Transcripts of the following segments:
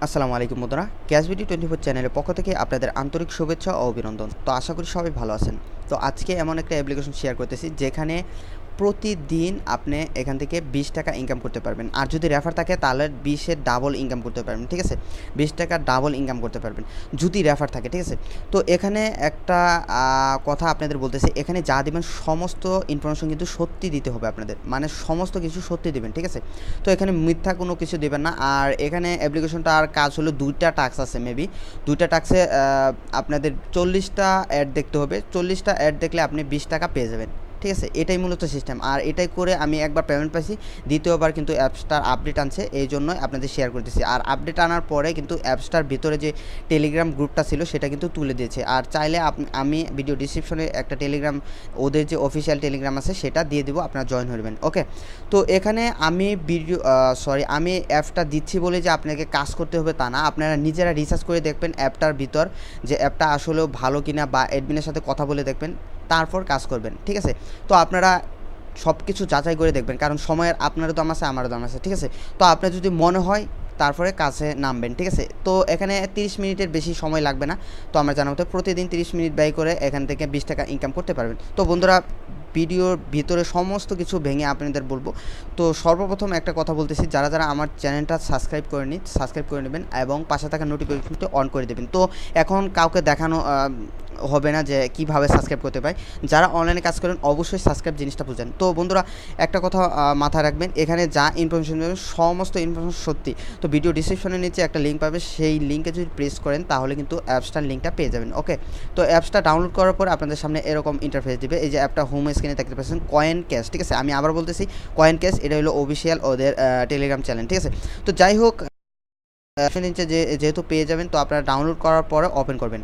আসসালামু আলাইকুম বন্ধুরা, ক্যাশবিডি 24 চ্যানেলের পক্ষ থেকে আপনাদের আন্তরিক শুভেচ্ছা ও অভিনন্দন। তো আশা করি সবাই ভালো আছেন। তো আজকে এমন একটা অ্যাপ্লিকেশন শেয়ার করতেছি যেখানে প্রতিদিন আপনি এখান থেকে 20 টাকা ইনকাম করতে পারবেন। আর যদি রেফার থাকে তাহলে 20-এর ডাবল ইনকাম করতে পারবেন, ঠিক আছে? 20 টাকার ডাবল ইনকাম করতে পারবেন যদি রেফার থাকে, ঠিক আছে? তো এখানে একটা কথা আপনাদের বলতেছি, এখানে যা দিবেন সমস্ত ইনফরমেশন কিন্তু সত্যি দিতে হবে আপনাদের, মানে সমস্ত কিছু সত্যি দিবেন, ঠিক আছে? তো এখানে মিথ্যা কোনো কিছু দেবেন না। আর এখানে অ্যাপ্লিকেশনটার কাজ হলো, 2টা টাস্ক আছে, মেবি 2টা টাস্কে আপনাদের 40টা অ্যাড দেখতে হবে। 40টা অ্যাড দেখলে আপনি 20 টাকা পেয়ে যাবেন, ঠিক আছে? এটাই মূলত সিস্টেম। আর এটাই করে আমি একবার পেমেন্ট পাইছি, দ্বিতীয়বার কিন্তু অ্যাপসটার আপডেট আনছে, এই জন্যই আপনাদের শেয়ার করতেছি। আর আপডেট আনার পরে কিন্তু অ্যাপসটার ভিতরে যে টেলিগ্রাম গ্রুপটা ছিল সেটা কিন্তু তুলে দিয়েছে। আর চাইলে আমি ভিডিও ডিসক্রিপশনে একটা টেলিগ্রাম, ওদের যে অফিসিয়াল টেলিগ্রাম আছে সেটা দিয়ে দেবো, আপনারা জয়েন হবেন, ওকে? তো এখানে আমি আমি অ্যাপটা দিচ্ছি বলে যে আপনাকে কাজ করতে হবে তা না, আপনারা নিজেরা রিসার্চ করে দেখবেন অ্যাপটার ভিতর যে অ্যাপটা আসলেও ভালো কিনা, বা অ্যাডমিনের সাথে কথা বলে দেখবেন, তারপর কাজ করবেন, ঠিক আছে? তো আপনারা সব কিছু যাচাই করে দেখবেন, কারণ সময়ের আপনারও দাম আছে, আমারও দাম আছে, ঠিক আছে? তো আপনার যদি মনে হয় তারপরে কাজে নামবেন, ঠিক আছে? তো এখানে 30 মিনিটের বেশি সময় লাগবে না। তো আমার জানা মতো প্রতিদিন 30 মিনিট ব্যয় করে এখান থেকে 20 টাকা ইনকাম করতে পারবেন। তো বন্ধুরা, ভিডিওর ভিতরে সমস্ত কিছু ভেঙে আপনাদের বলবো। তো সর্বপ্রথম একটা কথা বলতেছি, যারা যারা আমার চ্যানেলটা সাবস্ক্রাইব করে নেবেন এবং পাশে থাকা নোটিফিকেশনটি অন করে দেবেন। তো এখন কাউকে দেখানো হবে না যে কীভাবে সাবস্ক্রাইব করতে পারে। যারা অনলাইনে কাজ করেন অবশ্যই সাবস্ক্রাইব জিনিসটা বুঝেন। তো বন্ধুরা, একটা কথা মাথায় রাখবেন, এখানে যা ইনফরমেশন দেবেন সমস্ত ইনফরমেশন সত্যি। তো ভিডিও ডিসক্রিপশনের নিচে একটা লিঙ্ক পাবে, সেই লিঙ্কে যদি প্রেস করেন তাহলে কিন্তু অ্যাপসটার লিঙ্কটা পেয়ে যাবেন, ওকে? তো অ্যাপসটা ডাউনলোড করার পর আপনাদের সামনে এরকম ইন্টারফেস দিবে। এই যে অ্যাপটা হোম স্ক্রিনে দেখতে পাচ্ছেন, কয়েন ক্যাশ, ঠিক আছে? আমি আবার বলতেছি, কয়েন ক্যাশ, এটা হলো অফিসিয়াল ওদের টেলিগ্রাম চ্যানেল, ঠিক আছে? তো যাই হোক, নিচে যেহেতু পেয়ে যাবেন, তো আপনারা ডাউনলোড করার পরে ওপেন করবেন।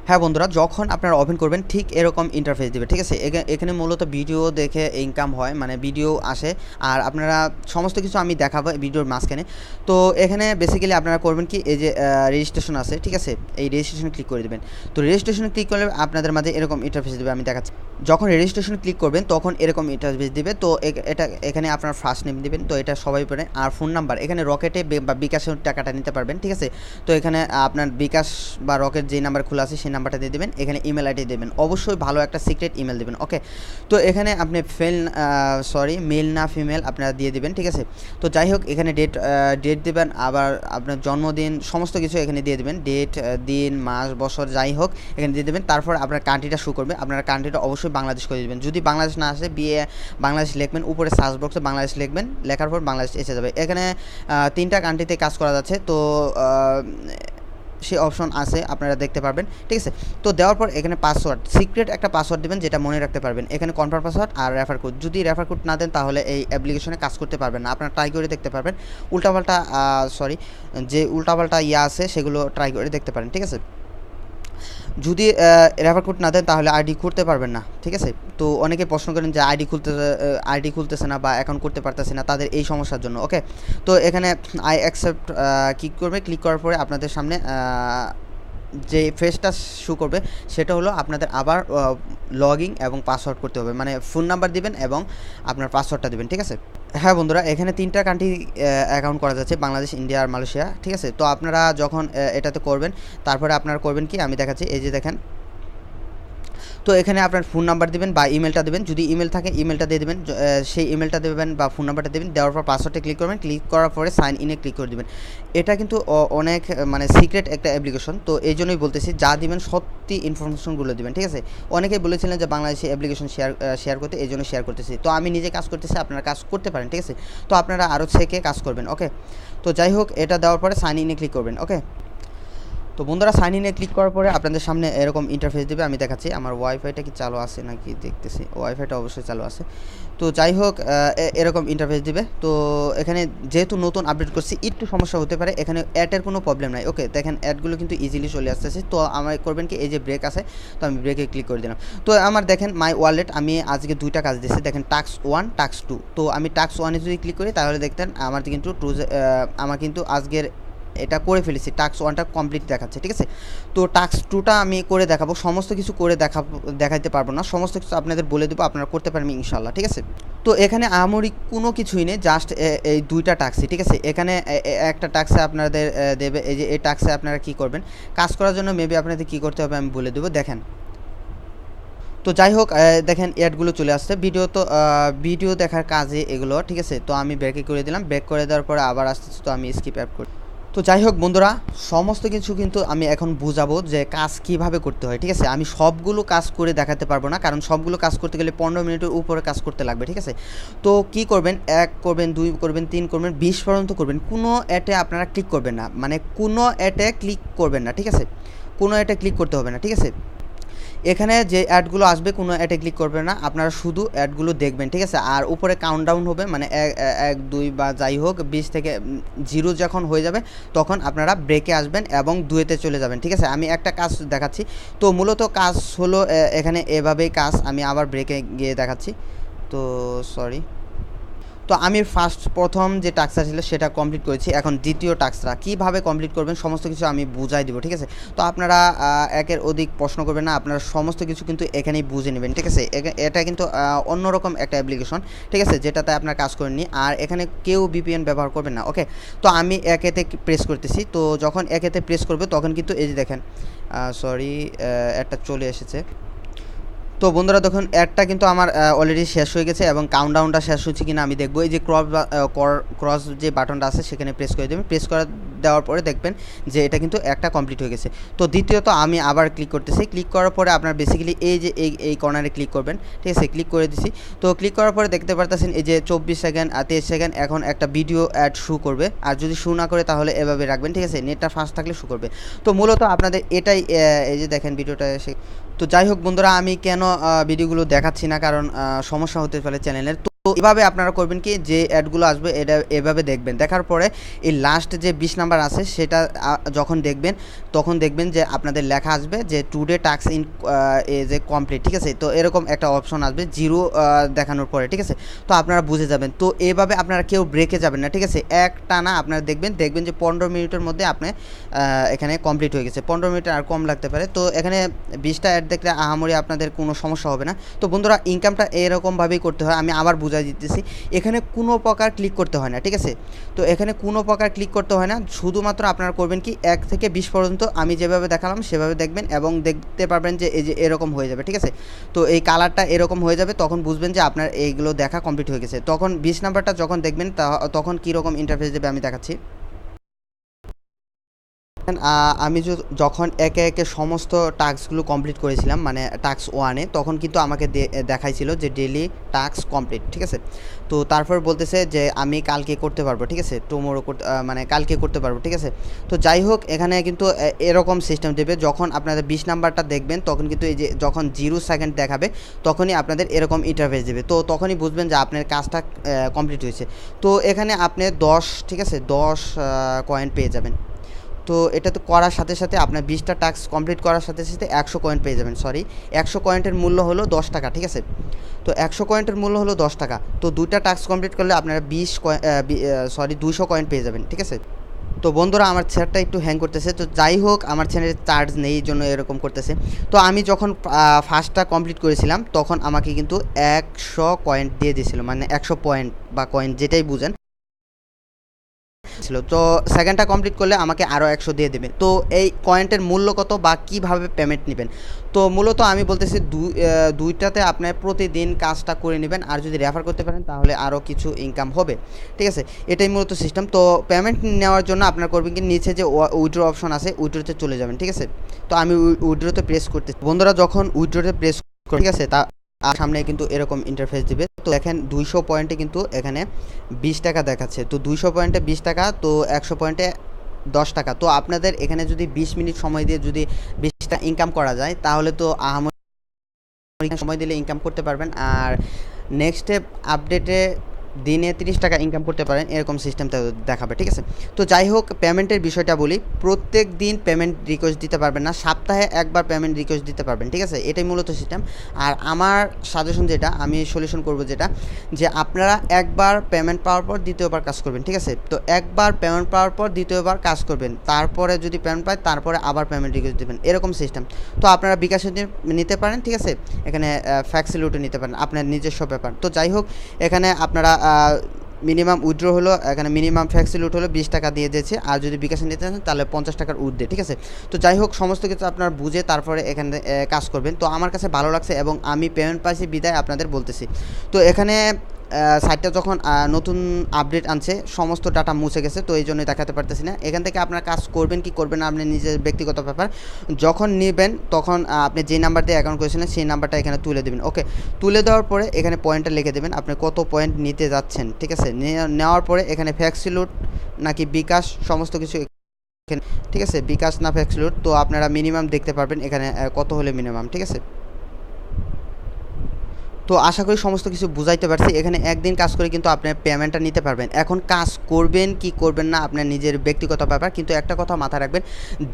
হ্যাঁ বন্ধুরা, যখন আপনারা ওপেন করবেন ঠিক এরকম ইন্টারফেস দেবে, ঠিক আছে? এখানে মূলত ভিডিও দেখে ইনকাম হয়, মানে ভিডিও আসে। আর আপনারা সমস্ত কিছু আমি দেখাবো ভিডিওর মাঝখানে। তো এখানে বেসিক্যালি আপনারা করবেন কি, এই যে রেজিস্ট্রেশন আছে, ঠিক আছে? এই রেজিস্ট্রেশনে ক্লিক করে দেবেন। তো রেজিস্ট্রেশনে ক্লিক করলে আপনাদের মাঝে এরকম ইন্টারফেস দেবে, আমি দেখাচ্ছি। যখন রেজিস্ট্রেশন ক্লিক করবেন তখন এরকম ইন্টারফেস দিবে। তো এখানে আপনার ফার্স্ট নেম দিবেন, তো এটা সবাই পারেন। আর ফোন নাম্বার, এখানে রকেটে বা বিকাশের টাকাটা নিতে পারবেন, ঠিক আছে? তো এখানে আপনার বিকাশ বা রকেট যে নাম্বার খোলা আছে সেই নাম্বারটা দিয়ে দেবেন। এখানে ইমেল আইডি দেবেন, অবশ্যই ভালো একটা সিক্রেট ইমেল দেবেন, ওকে? তো এখানে আপনি মেল না ফিমেল আপনারা দিয়ে দেবেন, ঠিক আছে? তো যাই হোক, এখানে ডেট দেবেন, আবার আপনার জন্মদিন সমস্ত কিছু এখানে দিয়ে দেবেন, ডেট, দিন, মাস, বছর যাই হোক এখানে দিয়ে দেবেন। তারপর আপনার কান্ট্রিটা শো করবে, আপনারা কান্ট্রিটা অবশ্যই বাংলাদেশ করে দেবেন। যদি বাংলাদেশ না আসে, বাংলাদেশ লিখবেন, উপরে সার্চ বক্সে বাংলাদেশ লিখবেন, লেখার পর বাংলাদেশ এসে যাবে। এখানে 3টা কান্ট্রিতে কাজ করা যাচ্ছে, তো সে অপশন আছে, আপনারা দেখতে পারবেন, ঠিক আছে? তো দেওয়ার পর এখানে পাসওয়ার্ড, সিক্রেট একটা পাসওয়ার্ড দেবেন যেটা মনে রাখতে পারবেন। এখানে কনফার্ম পাসওয়ার্ড আর রেফার কোড। যদি রেফার কোড না দেন তাহলে এই অ্যাপ্লিকেশনে কাজ করতে পারবেন না। আপনারা ট্রাই করে দেখতে পারবেন, যে উল্টাপাল্টা আছে সেগুলো ট্রাই করে দেখতে পারেন, ঠিক আছে? যদি রেফার কোড না দেন তাহলে আইডি খুলতে পারবেন না, ঠিক আছে? তো অনেকে প্রশ্ন করেন যে আইডি খুলতেছে না বা অ্যাকাউন্ট করতে পারতেছে না, তাদের এই সমস্যার জন্য, ওকে? তো এখানে আই অ্যাকসেপ্ট ক্লিক করার পরে আপনাদের সামনে যে ফেসটা শো করবে সেটা হলো আপনাদের আবার লগইন এবং পাসওয়ার্ড করতে হবে, মানে ফোন নাম্বার দিবেন এবং আপনার পাসওয়ার্ডটা দিবেন, ঠিক আছে? হ্যাঁ বন্ধুরা, এখানে 3টা কান্ট্রি অ্যাকাউন্ট করা যাচ্ছে, বাংলাদেশ, ইন্ডিয়া আর মালয়েশিয়া, ঠিক আছে? তো আপনারা যখন এটাতে করবেন, তারপরে আপনারা করবেন কি, আমি দেখাচ্ছি। এই যে দেখেন, তো এখানে আপনার ফোন নাম্বার দেবেন বা ইমেলটা দেবেন, যদি ইমেল থাকে ইমেলটা দিয়ে দেবেন, সেই ইমেলটা দেবেন বা ফোন নাম্বারটা দেবেন। দেওয়ার পর পাসওয়ার্ডে ক্লিক করবেন, ক্লিক করার পরে সাইন ইনে ক্লিক করে দেবেন। এটা কিন্তু অনেক মানে সিক্রেট একটা অ্যাপ্লিকেশন, তো এই জন্যই বলতেছি যা দিবেন সত্যি ইনফরমেশনগুলো দেবেন, ঠিক আছে? অনেকেই বলেছিলেন যে বাংলাদেশে অ্যাপ্লিকেশন শেয়ার করতে, এই জন্য শেয়ার করতেছি। তো আমি নিজে কাজ করতেছি, আপনারা কাজ করতে পারেন, ঠিক আছে? তো আপনারা আরও থেকে কাজ করবেন, ওকে? তো যাই হোক, এটা দেওয়ার পরে সাইন ইনে ক্লিক করবেন, ওকে? তো বন্ধুরা, সাইন ইনে ক্লিক করার পরে আপনাদের সামনে এরকম ইন্টারফেস দেবে, আমি দেখাচ্ছি। আমার ওয়াইফাইটা কি চালু আছে নাকি দেখতেছি, ওয়াইফাইটা অবশ্যই চালু আছে। তো যাই হোক, এরকম ইন্টারফেস দিবে। তো এখানে যেহেতু নতুন আপডেট করছি একটু সমস্যা হতে পারে, এখানে অ্যাডের কোনো প্রবলেম নাই, ওকে? দেখেন অ্যাডগুলো কিন্তু ইজিলি চলে আসতেছে। তো আমার করবেন কি, এই যে ব্রেক আছে, তো আমি ব্রেকে ক্লিক করে দিলাম। তো আমার দেখেন মাই ওয়ালেট, আমি আজকে 2টা কাজ দিয়েছি, দেখেন টাস্ক 1 টাস্ক 2। তো আমি টাস্ক 1-এ যদি ক্লিক করি তাহলে দেখতেন আমার কিন্তু আজকের এটা করে ফেলেছি, টাস্ক 1টা কমপ্লিট দেখাচ্ছে, ঠিক আছে। তো টাস্ক 2টা আমি করে দেখাবো, সমস্ত কিছু করে দেখাইতে পারবো না, সমস্ত কিছু আপনাদের বলে দেবো, আপনারা করতে পারবেন ইনশাল্লাহ, ঠিক আছে। তো এখানে আহামরি কোনো কিছুই নেই, জাস্ট এই 2টা টাস্কই, ঠিক আছে। এখানে একটা টাস্কে আপনাদের দেবে, এই যে এই টাস্কে আপনারা কী করবেন, কাজ করার জন্য মেবি আপনাদের কী করতে হবে আমি বলে দেবো, দেখেন। তো যাই হোক, দেখেন অ্যাডগুলো চলে আসছে, ভিডিও দেখার কাজে এগুলো, ঠিক আছে। তো আমি ব্রেকে করে দিলাম, ব্রেক করে দেওয়ার পরে আবার আসতেছি, তো আমি স্কিপ অ্যাড করি। তো যাই হোক বন্ধুরা, সমস্ত কিছু কিন্তু আমি এখন বুঝাবো যে কাজ কিভাবে করতে হয়, ঠিক আছে। আমি সবগুলো কাজ করে দেখাতে পারবো না, কারণ সবগুলো কাজ করতে গেলে 15 মিনিটের উপরে কাজ করতে লাগবে, ঠিক আছে। তো কি করবেন, 1 করবেন, 2 করবেন, 3 করবেন, 20 পর্যন্ত করবেন। কোনো অ্যাডে আপনারা ক্লিক করবেন না, মানে কোনো অ্যাডে ক্লিক করবেন না, ঠিক আছে। কোনো অ্যাডে ক্লিক করতে হবে না, ঠিক আছে। এখানে যে অ্যাডগুলো আসবে কোনো অ্যাডে ক্লিক করবে না, আপনারা শুধু অ্যাডগুলো দেখবেন, ঠিক আছে। আর উপরে কাউন্টডাউন হবে, মানে 1 2 বা যাই হোক 20 থেকে 0 যখন হয়ে যাবে তখন আপনারা ব্রেকে আসবেন এবং 2-তে চলে যাবেন, ঠিক আছে। আমি একটা কাজ দেখাচ্ছি। তো মূলত কাজ হলো এখানে এভাবেই কাজ, আমি আবার ব্রেকে গিয়ে দেখাচ্ছি। তো সরি, তো আমি প্রথম যে টাস্কটা ছিল সেটা কমপ্লিট করেছি। এখন দ্বিতীয় টাস্কটা কীভাবে কমপ্লিট করবেন সমস্ত কিছু আমি বুঝাই দেবো, ঠিক আছে। তো আপনারা একের অধিক প্রশ্ন করবেন না, আপনারা সমস্ত কিছু কিন্তু এখানেই বুঝে নেবেন, ঠিক আছে। এটা কিন্তু অন্যরকম একটা অ্যাপ্লিকেশন, ঠিক আছে, যেটাতে আপনার কাজ করেননি। আর এখানে কেউ ভিপিএন ব্যবহার করবেন না, ওকে। তো আমি একেতে প্রেস করতেছি, তো যখন একেতে প্রেস করবে তখন কিন্তু এই যে দেখেন, সরি, একটা চলে এসেছে। তো বন্ধুরা দেখুন, অ্যাডটা কিন্তু আমার অলরেডি শেষ হয়ে গেছে এবং কাউন্টডাউনটা শেষ হচ্ছে কিনা আমি দেখবো। এই যে ক্রস যে বাটনটা আছে সেখানে প্রেস করে দেবেন, প্রেস করে দেওয়ার পরে দেখবেন যে এটা কিন্তু একটা কমপ্লিট হয়ে গেছে। তো দ্বিতীয়ত আমি আবার ক্লিক করতেছি, ক্লিক করার পরে আপনার বেসিক্যালি এই যে এই কর্নারে ক্লিক করবেন, ঠিক আছে। ক্লিক করে দিছি, তো ক্লিক করার পরে দেখতে পারতেছেন এই যে 24 সেকেন্ড আর 23 সেকেন্ড এখন একটা ভিডিও অ্যাড শু করবে। আর যদি শু না করে তাহলে এভাবে রাখবেন, ঠিক আছে, নেটটা ফাস্ট থাকলে শু করবে। তো মূলত আপনাদের এটাই, এই যে দেখেন ভিডিওটা এসে। তো যাই হোক বন্ধুরা, আমি কেন ভিডিওগুলো দেখাচ্ছি না, কারণ সমস্যা হতে পারে চ্যানেলের। তো এভাবে আপনারা করবেন কি, যে অ্যাডগুলো আসবে এটা এভাবে দেখবেন, দেখার পরে এই লাস্ট যে 20 নাম্বার আছে সেটা যখন দেখবেন তখন দেখবেন যে আপনাদের লেখা আসবে যে টুডে টাস্ক ইন যে কমপ্লিট, ঠিক আছে। তো এরকম একটা অপশন আসবে 0 দেখানোর পরে, ঠিক আছে। তো আপনারা বুঝে যাবেন। তো এভাবে আপনারা কেউ ব্রেকে যাবেন না, ঠিক আছে। এক টানা আপনারা দেখবেন যে 15 মিনিটের মধ্যে আপনি এখানে কমপ্লিট হয়ে গেছে। 15 মিনিট আর কম লাগতে পারে। তো এখানে 20টা অ্যাড দেখলে আহামরি আপনাদের কোনো সমস্যা হবে না। তো বন্ধুরা, ইনকামটা এরকমভাবেই করতে হয়, আমি আবার বুঝাই দিতেছি। এখানে কোনো প্রকার ক্লিক করতে হয় না, ঠিক আছে। তো এখানে কোনো প্রকার ক্লিক করতে হয় না, শুধুমাত্র আপনারা করবেন কি 1 থেকে 20 পর্যন্ত আমি যেভাবে দেখালাম সেভাবে দেখবেন এবং দেখতে পারবেন যে এই যে এরকম হয়ে যাবে, ঠিক আছে। তো এই কালারটা এরকম হয়ে যাবে, তখন বুঝবেন যে আপনার এইগুলো দেখা কমপ্লিট হয়ে গেছে। তখন 20 নাম্বারটা যখন দেখবেন তখন কীরকম ইন্টারফেস দেবে আমি দেখাচ্ছি। আমি যখন একে একে সমস্ত টাস্কগুলো কমপ্লিট করেছিলাম, মানে টাস্ক 1-এ, তখন কিন্তু আমাকে দেখাইছিল যে ডেলি টাস্ক কমপ্লিট, ঠিক আছে। তো তারপর বলতেছে যে আমি কালকে করতে পারবো, ঠিক আছে, টুমোরো মানে কালকে করতে পারবো, ঠিক আছে। তো যাই হোক, এখানে কিন্তু এরকম সিস্টেম দেবে, যখন আপনাদের 20 নাম্বারটা দেখবেন তখন কিন্তু এই যে যখন 0 সেকেন্ড দেখাবে তখনই আপনাদের এরকম ইন্টারফেস দেবে। তো তখনই বুঝবেন যে আপনার কাজটা কমপ্লিট হয়েছে। তো এখানে আপনি 10, ঠিক আছে, 10 কয়েন পেয়ে যাবেন। তো এটা তো করার সাথে সাথে আপনার 20টা টাস্ক কমপ্লিট করার সাথে সাথে 100 কয়েন পেয়ে যাবেন। সরি, 100 কয়েন্টের মূল্য হলো 10 টাকা, ঠিক আছে। তো 100 কয়েন্টের মূল্য হলো 10 টাকা। তো 2টা টাস্ক কমপ্লিট করলে আপনারা 200 কয়েন পেয়ে যাবেন, ঠিক আছে। তো বন্ধুরা, আমার চ্যানেলটা একটু হ্যাং করতেছে। তো যাই হোক, আমার চ্যানেলের চার্জ নেই, এই জন্য এরকম করতেছে। তো আমি যখন ফার্স্টটা কমপ্লিট করেছিলাম তখন আমাকে কিন্তু 100 কয়েন দিয়ে দিয়েছিল, মানে 100 পয়েন্ট বা কয়েন যেটাই বুঝেন ছিল। তো সেকেন্ডটা কমপ্লিট করলে আমাকে আরও 100 দিয়ে দেবে। তো এই কয়েন্টের মূল্য কত বা কীভাবে পেমেন্ট নেবেন, তো মূলত আমি বলতেছি দুইটাতে আপনার প্রতিদিন কাজটা করে নেবেন, আর যদি রেফার করতে পারেন তাহলে আরও কিছু ইনকাম হবে, ঠিক আছে। এটাই মূলত সিস্টেম। তো পেমেন্ট নেওয়ার জন্য আপনার করবেন কি, নিচে যে উইথড্র অপশন আছে উইথড্রোতে চলে যাবেন, ঠিক আছে। তো আমি উইথড্রোতে প্রেস করতে, বন্ধুরা যখন উইথড্রোতে প্রেস, ঠিক আছে, তা সামনে কিন্তু এরকম ইন্টারফেস দিবে। তো দেখেন 200 পয়েন্টে কিন্তু এখানে 20 টাকা দেখাচ্ছে। তো 200 পয়েন্টে 20 টাকা, তো 100 পয়েন্টে 10 টাকা। তো আপনাদের এখানে যদি 20 মিনিট সময় দিয়ে যদি 20 টাকা ইনকাম করা যায় তাহলে তো সময় দিলে ইনকাম করতে পারবেন। আর নেক্সট আপডেটে দিনে 30 টাকা ইনকাম করতে পারেন, এরকম সিস্টেমটা দেখাবে। ঠিক আছে, তো যাই হোক পেমেন্টের বিষয়টা বলি, প্রত্যেক দিন পেমেন্ট রিকোয়েস্ট দিতে পারবেন না, সপ্তাহে একবার পেমেন্ট রিকোয়েস্ট দিতে পারবেন। ঠিক আছে, এটাই মূলত সিস্টেম। আর আমার সাজেশন যেটা, আমি সলিউশন করব যেটা, যে আপনারা একবার পেমেন্ট পাওয়ার পর দ্বিতীয়বার কাজ করবেন। ঠিক আছে, তো একবার পেমেন্ট পাওয়ার পর দ্বিতীয়বার কাজ করবেন, তারপরে যদি পেমেন্ট পায় তারপরে আবার পেমেন্ট রিকোয়েস্ট দেবেন, এরকম সিস্টেম। তো আপনারা বিকাশে নিতে পারেন। ঠিক আছে, এখানে ফ্যাক্সিলিটি নিতে পারেন, আপনার নিজস্ব ব্যাপার। তো যাই হোক এখানে আপনারা মিনিমাম উইথড্র হলো, এখানে মিনিমাম ফ্যাক্সিলিটি হলো 20 টাকা দিয়ে দিয়েছে, আর যদি বিকাশে নিতে চান তাহলে 50 টাকার ঊর্ধ্বে। ঠিক আছে, তো যাই হোক সমস্ত কিছু আপনার বুঝে তারপরে এখানে কাজ করবেন। তো আমার কাছে ভালো লাগছে এবং আমি পেমেন্ট পাইছি বিদায় আপনাদের বলতেছি। তো এখানে সাইটটা যখন নতুন আপডেট আনছে সমস্ত ডাটা মুছে গেছে, তো এই জন্যই দেখাতে পারতেছি না। এখান থেকে আপনার কাজ করবেন কি করবেন না আপনি নিজের ব্যক্তিগত ব্যাপার। যখন নেবেন তখন আপনি যে নাম্বার দিয়ে অ্যাকাউন্ট করেছিলেন সেই নাম্বারটা এখানে তুলে দেবেন। ওকে, তুলে দেওয়ার পরে এখানে পয়েন্টটা লিখে দেবেন আপনি কত পয়েন্ট নিতে যাচ্ছেন। ঠিক আছে, নেওয়ার পরে এখানে ফ্যাক্সিলুট নাকি বিকাশ সমস্ত কিছু, ঠিক আছে, বিকাশ না ফ্যাক্সিলুট, তো আপনারা মিনিমাম দেখতে পারবেন এখানে কত হলে মিনিমাম। ঠিক আছে, তো আশা করি সমস্ত কিছু বুঝাইতে পারছি। এখানে একদিন কাজ করে কিন্তু আপনি পেমেন্টটা নিতে পারবেন। এখন কাজ করবেন কি করবেন না আপনার নিজের ব্যক্তিগত ব্যাপার, কিন্তু একটা কথা মাথায় রাখবেন,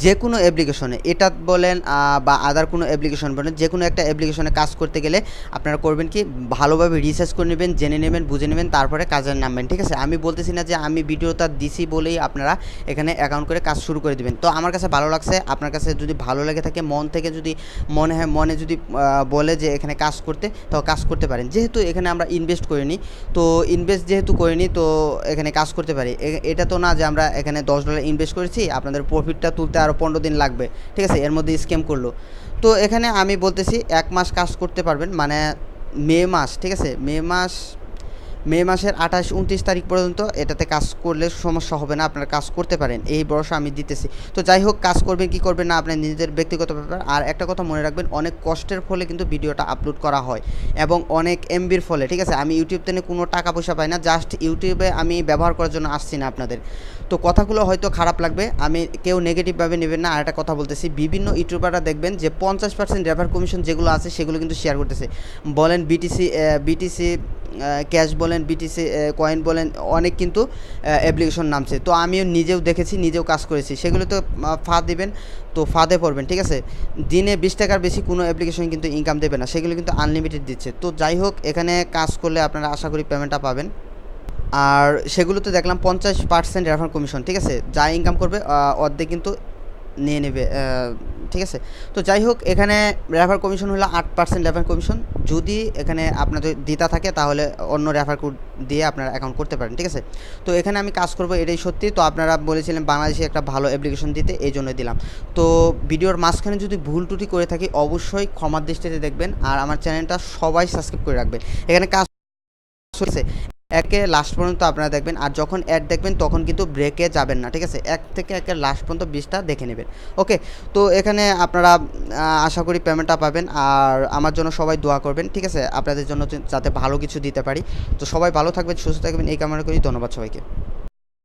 যে কোনো অ্যাপ্লিকেশনে, এটা বলেন বা আদার কোনো অ্যাপ্লিকেশন বলেন, যে কোনো একটা অ্যাপ্লিকেশনে কাজ করতে গেলে আপনারা করবেন কি, ভালোভাবে রিসার্চ করে নেবেন, জেনে নেবেন, বুঝে নেবেন, তারপরে কাজে নামবেন। ঠিক আছে, আমি বলতেছি না যে আমি ভিডিওটা দিছি বলেই আপনারা এখানে অ্যাকাউন্ট করে কাজ শুরু করে দেবেন। তো আমার কাছে ভালো লাগছে, আপনার কাছে যদি ভালো লেগে থাকে, মন থেকে যদি মনে যদি বলে যে এখানে কাজ করতে, তো কাজ করতে পারেন। যেহেতু এখানে আমরা ইনভেস্ট করিনি, তো ইনভেস্ট যেহেতু করিনি তো এখানে কাজ করতে পারি। এটা তো না যে আমরা এখানে $10 ইনভেস্ট করেছি, আপনাদের প্রফিটটা তুলতে আরও 15 দিন লাগবে। ঠিক আছে, এর মধ্যে স্ক্যাম করলো। তো এখানে আমি বলতেছি 1 মাস কাজ করতে পারবেন, মানে মে মাস। ঠিক আছে, মে মাসের 28-29 তারিখ পর্যন্ত এটাতে কাজ করলে সমস্যা হবে না, আপনারা কাজ করতে পারেন, এই ভরসা আমি দিতেছি। তো যাই হোক কাজ করবেন কি করবেন না আপনার নিজেদের ব্যক্তিগত ব্যাপার। আর একটা কথা মনে রাখবেন, অনেক কষ্টের ফলে কিন্তু ভিডিওটা আপলোড করা হয় এবং অনেক এমবির ফলে। ঠিক আছে, আমি ইউটিউব থেকে কোনো টাকা পয়সা পাই না, জাস্ট ইউটিউবে আমি ব্যবহার করার জন্য আসছি না আপনাদের। তো কথাগুলো হয়তো খারাপ লাগবে, আমি কেউ নেগেটিভভাবে নেবেন না। আর একটা কথা বলতেছি, বিভিন্ন ইউটিউবাররা দেখবেন যে 50% রেফার কমিশন যেগুলো আছে সেগুলো কিন্তু শেয়ার করতেছে, বলেন বিটিসি ক্যাশ বলেন, বিটিসি কয়েন বলেন, অনেক কিন্তু অ্যাপ্লিকেশন নামছে। তো আমিও নিজেও দেখেছি, নিজেও কাজ করেছি, সেগুলো তো দিবেন, তো ফাঁদে পড়বেন। ঠিক আছে, দিনে 20 টাকার বেশি কোনো অ্যাপ্লিকেশন কিন্তু ইনকাম দেবে না, সেগুলো কিন্তু আনলিমিটেড দিচ্ছে। তো যাই হোক এখানে কাজ করলে আপনারা আশা করি পেমেন্টটা পাবেন। আর সেগুলোতে দেখলাম 50% রেফার কমিশন। ঠিক আছে, যা ইনকাম করবে অর্ধেক কিন্তু নিয়ে নেবে। ঠিক আছে, তো যাই হোক এখানে রেফার কমিশন হলো 8% রেফার কমিশন। যদি এখানে আপনাদের দিতা থাকে তাহলে অন্য রেফার কোড দিয়ে আপনারা অ্যাকাউন্ট করতে পারেন। ঠিক আছে, তো এখানে আমি কাজ করব, এটাই সত্যি। তো আপনারা বলেছিলেন বাংলাদেশে একটা ভালো অ্যাপ্লিকেশন দিতে, এই জন্য দিলাম। তো ভিডিওর মাঝখানে যদি ভুল ত্রুটি করে থাকি অবশ্যই ক্ষমার দৃষ্টিতে দেখবেন, আর আমার চ্যানেলটা সবাই সাবস্ক্রাইব করে রাখবেন। এখানে কাজ চলছে, একে লাস্ট পর্যন্ত আপনারা দেখবেন, আর যখন অ্যাড দেখবেন তখন কিন্তু ব্রেকে যাবেন না। ঠিক আছে, এক থেকে একের লাস্ট পর্যন্ত 20টা দেখে নেবেন। ওকে, তো এখানে আপনারা আশা করি পেমেন্টটা পাবেন, আর আমার জন্য সবাই দোয়া করবেন। ঠিক আছে, আপনাদের জন্য যাতে ভালো কিছু দিতে পারি। তো সবাই ভালো থাকবেন, সুস্থ থাকবেন, এই কামনা করি। ধন্যবাদ সবাইকে।